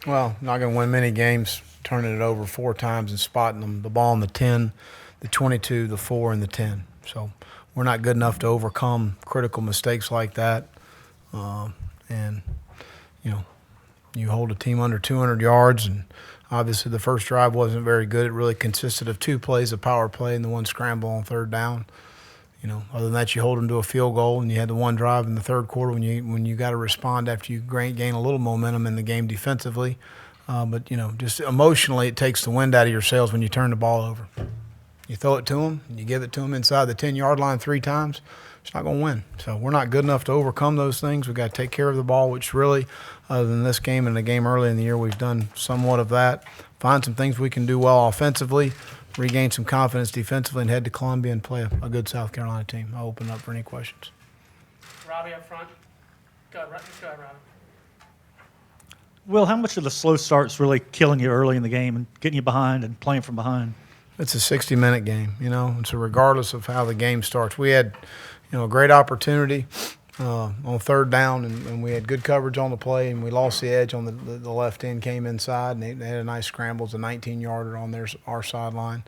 Well, not going to win many games turning it over 4 times and spotting them, the ball in the 10, the 22, the 4, and the 10. So we're not good enough to overcome critical mistakes like that. And, you know, you hold a team under 200 yards, and obviously the first drive wasn't very good. It really consisted of 2 plays, a power play and the 1 scramble on 3rd down. You know, other than that, you hold them to a field goal, and you had the 1 drive in the 3rd quarter when you got to respond after you gain a little momentum in the game defensively. But, you know, just emotionally, it takes the wind out of your sails when you turn the ball over. You throw it to them, and you give it to them inside the 10-yard line 3 times, it's not going to win. So we're not good enough to overcome those things. We've got to take care of the ball, which really, other than this game and the game early in the year, we've done somewhat of that. Find some things we can do well offensively, regain some confidence defensively, and head to Columbia and play a good South Carolina team. I'll open up for any questions. Robbie up front. Go ahead, Robbie. Will, how much of the slow starts really killing you early in the game and getting you behind and playing from behind? It's a 60-minute game, you know, and so regardless of how the game starts, we had, you know, a great opportunity on 3rd down, and we had good coverage on the play, and we lost the edge on the left end, came inside, and they had a nice scramble. It's a 19-yarder on our sideline.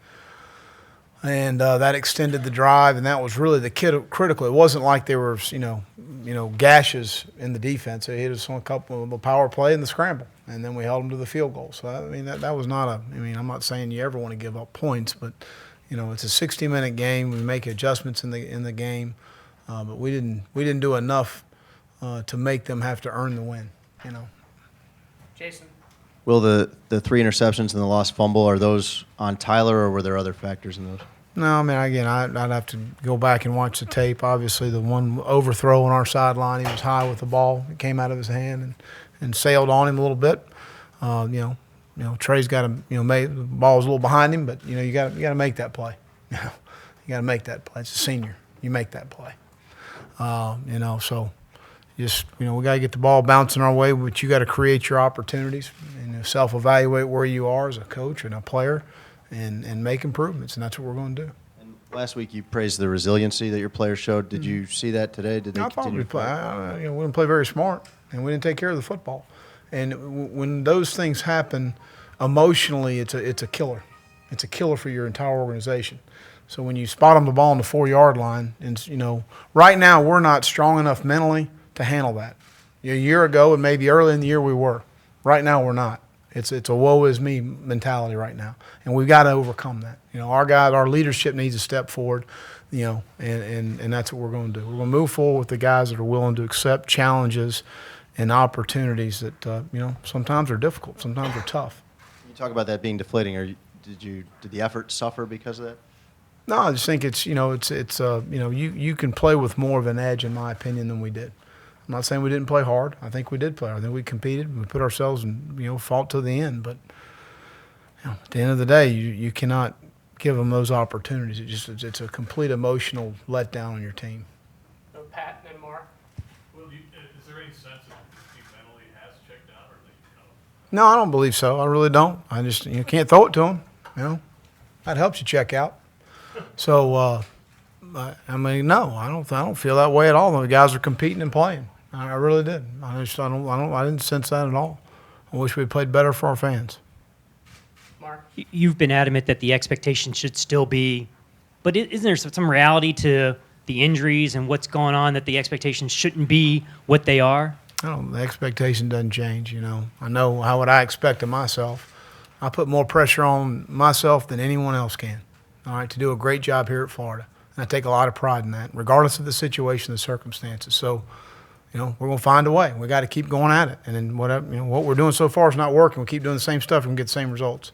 And that extended the drive, and that was really the critical. It wasn't like there were, you know, gashes in the defense. They hit us on a couple of the power play and the scramble, and then we held them to the field goal. So, I mean, that was not a – I mean, I'm not saying you ever want to give up points, but, you know, it's a 60-minute game. We make adjustments in the game, but we didn't do enough to make them have to earn the win, you know. Jason. Will, the 3 interceptions and the lost fumble, are those on Tyler, or were there other factors in those? No, I mean, again, I'd have to go back and watch the tape. Obviously, the one overthrow on our sideline, he was high with the ball. It came out of his hand and sailed on him a little bit. You know, Trey's got to, you know, the ball was a little behind him, but, you know, you got to make that play. You got to make that play. It's a senior. You make that play. You know, so just, you know, we got to get the ball bouncing our way, but you got to create your opportunities and self-evaluate where you are as a coach and a player and make improvements, and that's what we're going to do. And last week you praised the resiliency that your players showed. Did you see that today? Did they continue to play? You know, we didn't play very smart, and we didn't take care of the football. And when those things happen, emotionally, it's a killer. It's a killer for your entire organization. So when you spot them the ball on the 4-yard line, and, you know, right now we're not strong enough mentally to handle that. A year ago and maybe early in the year we were. Right now we're not. It's a woe is me mentality right now, and we've got to overcome that. You know, our leadership needs to step forward, you know, and that's what we're going to do. We're going to move forward with the guys that are willing to accept challenges and opportunities that you know, sometimes are difficult, sometimes are tough. You talk about that being deflating. Did the effort suffer because of that? No, I just think it's you know you can play with more of an edge, in my opinion, than we did. I'm not saying we didn't play hard. I think we did play hard. I think we competed. We put ourselves in, you know, fought to the end. But, you know, at the end of the day, you cannot give them those opportunities. It's a complete emotional letdown on your team. So Pat and then Mark. Well, is there any sense that the team mentally has checked out, or they kind of? No, I don't believe so. I really don't. I just can't throw it to them. You know, that helps you check out. So, I mean, no, I don't feel that way at all. The guys are competing and playing. I really did. I didn't sense that at all. I wish we played better for our fans. Mark. You've been adamant that the expectation should still be, but isn't there some reality to the injuries and what's going on that the expectations shouldn't be what they are? The expectation doesn't change, you know. I know what I expect of myself. I put more pressure on myself than anyone else can, all right, to do a great job here at Florida. And I take a lot of pride in that, regardless of the situation, the circumstances. So, you know, we're going to find a way. We got to keep going at it. And then what we're doing so far is not working. We keep doing the same stuff and get the same results.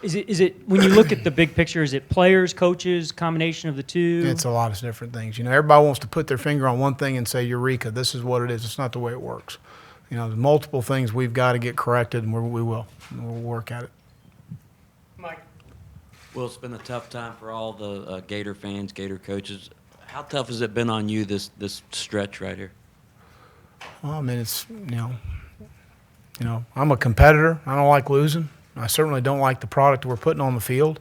Is it when you look at the big picture, is it players, coaches, combination of the two? It's a lot of different things. You know, everybody wants to put their finger on one thing and say, eureka, this is what it is. It's not the way it works. You know, there's multiple things we've got to get corrected, and we will. And we'll work at it. Mike. Well, it's been a tough time for all the Gator fans, Gator coaches. How tough has it been on you this stretch right here? Well, I mean, it's, you know, I'm a competitor. I don't like losing. I certainly don't like the product we're putting on the field,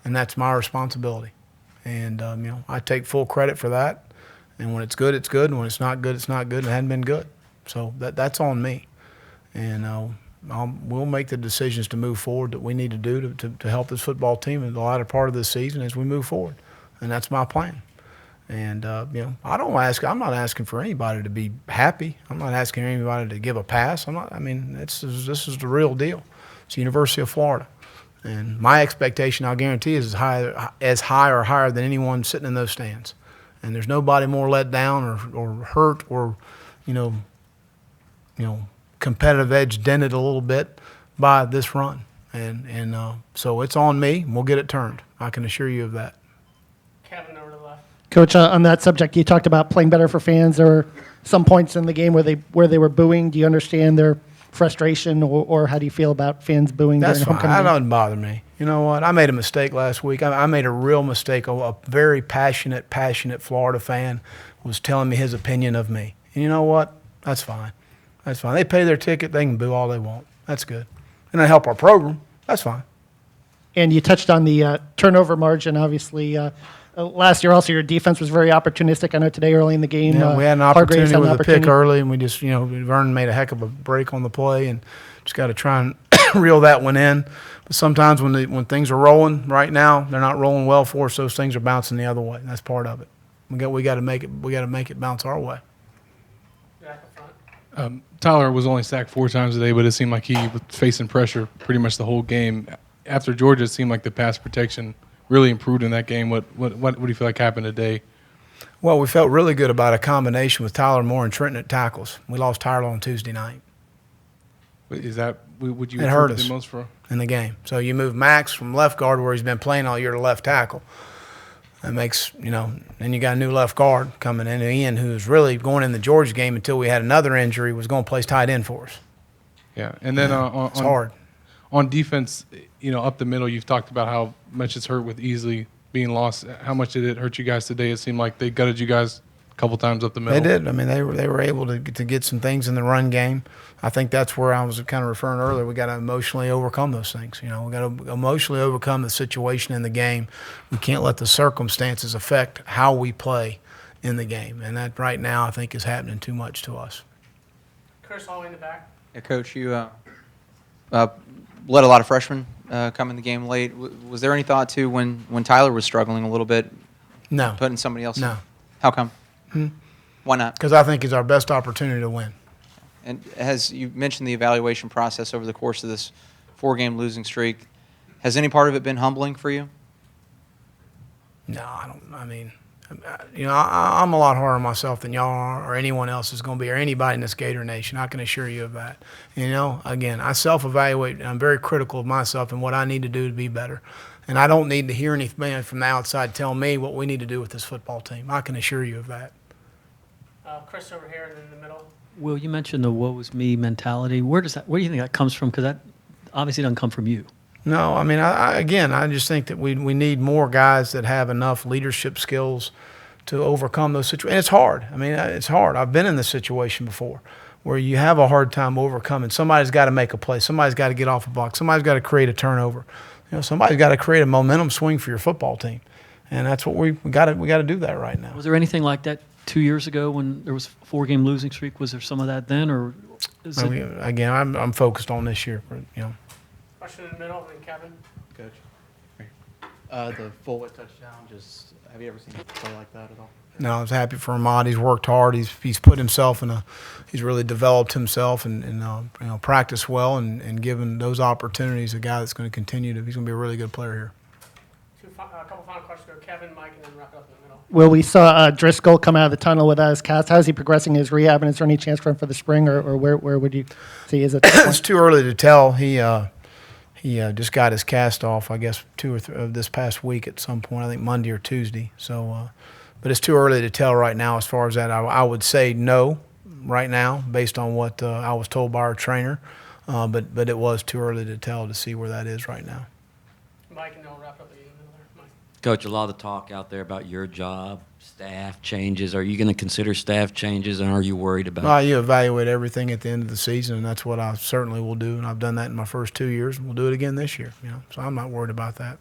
and that's my responsibility. And, you know, I take full credit for that. And when it's good, it's good. And when it's not good, it's not good. And it hadn't been good. So that's on me. And, we'll make the decisions to move forward that we need to do to help this football team in the latter part of this season as we move forward, and that's my plan. And I'm not asking for anybody to be happy. I'm not asking anybody to give a pass. This is the real deal. It's the University of Florida, and my expectation, I'll guarantee, is as high or higher than anyone sitting in those stands. And there's nobody more let down or hurt or, competitive edge dented a little bit by this run. And so it's on me, and we'll get it turned. I can assure you of that. Kevin over to the left. Coach, on that subject, you talked about playing better for fans. There were some points in the game where they were booing. Do you understand their frustration, or how do you feel about fans booing That's during fine. homecoming? That doesn't bother me. You know what? I made a mistake last week. I made a real mistake. A very passionate Florida fan was telling me his opinion of me. And you know what? That's fine. That's fine. They pay their ticket. They can boo all they want. That's good. And they help our program. That's fine. And you touched on the turnover margin, obviously. Last year, also, your defense was very opportunistic. I know today, early in the game, Yeah, we had an Hargraves opportunity had with a pick early, and we just, Vernon made a heck of a break on the play, and just got to try and reel that one in. But sometimes when things are rolling right now, they're not rolling well for us. Those things are bouncing the other way. That's part of it. We got to make it bounce our way. Back up front. Tyler was only sacked 4 times today, but it seemed like he was facing pressure pretty much the whole game. After Georgia, it seemed like the pass protection really improved in that game. What do you feel like happened today? Well, we felt really good about a combination with Tyler Moore and Trenton at tackles. We lost Tyler on Tuesday night Is that would you It hurt attribute us. the most for? in the game. So you move Max from left guard, where he's been playing all year, to left tackle. That makes, then you got a new left guard coming in, Ian, who's really going in the Georgia game until we had another injury, was going to play tight end for us. Yeah, and then It's hard. on defense, up the middle, you've talked about how much it's hurt with Easley being lost. How much did it hurt you guys today? It seemed like they gutted you guys a couple times up the middle. They did. They were able to get some things in the run game. I think that's where I was kind of referring earlier. We got to emotionally overcome those things. We got to emotionally overcome the situation in the game. We can't let the circumstances affect how we play in the game, and that right now I think is happening too much to us. Chris, all the way in the back. Yeah, Coach, you let a lot of freshmen come in the game late. Was there any thought to when Tyler was struggling a little bit, No, putting somebody else in? no, How come? Why not? because I think it's our best opportunity to win. And you mentioned the evaluation process over the course of this 4-game losing streak. Has any part of it been humbling for you? No, I don't. I'm a lot harder on myself than y'all are, or anyone else is going to be, or anybody in this Gator Nation. I can assure you of that. Again, I self-evaluate, and I'm very critical of myself and what I need to do to be better. And I don't need to hear anything from the outside tell me what we need to do with this football team. I can assure you of that. Chris over here and in the middle. Will, you mentioned the woe is me mentality. Where do you think that comes from? Because that obviously doesn't come from you. No, I just think that we need more guys that have enough leadership skills to overcome those situations. And it's hard. It's hard. I've been in this situation before where you have a hard time overcoming. Somebody's got to make a play. Somebody's got to get off a block. Somebody's got to create a turnover. Somebody's got to create a momentum swing for your football team. And that's what we got to do that right now. Was there anything like that 2 years ago when there was a 4-game losing streak? Was there some of that then, or is it? Again, I'm focused on this year. Question in the middle, and then Kevin. Coach, the full width touchdown. Have you ever seen a play like that at all? No, I was happy for Ahmad. He's worked hard. He's put himself he's really developed himself and practiced well and given those opportunities a guy that's going to continue he's going to be a really good player here. A couple final questions. Go Kevin, Mike, and then wrap it up in the middle. Well, we saw Driscoll come out of the tunnel with his cast. How's he progressing his rehab, and is there any chance for him for the spring, or where would you see is it? It's too early to tell. He just got his cast off, I guess, this past week at some point. I think Monday or Tuesday. So, but it's too early to tell right now as far as that. I would say no right now based on what I was told by our trainer. But it was too early to tell to see where that is right now. Mike, and then we'll wrap up at you in the middle there. Mike. Coach, a lot of talk out there about your job, staff changes. Are you going to consider staff changes, and are you worried about Well, you evaluate everything at the end of the season, and that's what I certainly will do. And I've done that in my first 2 years, and we'll do it again this year. So I'm not worried about that.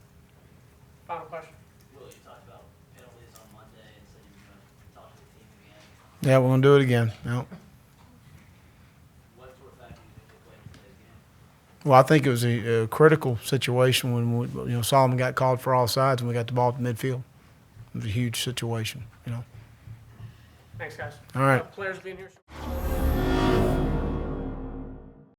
Final question. Will, you talked about penalties on Monday and said you were going to talk to the team again. Yeah, we're going to do it again. Yeah. What sort of factor do you think they played in today's game? Well, I think it was a critical situation when Solomon got called for all sides and we got the ball at the midfield. It was a huge situation. Thanks, guys. All right. Players being here.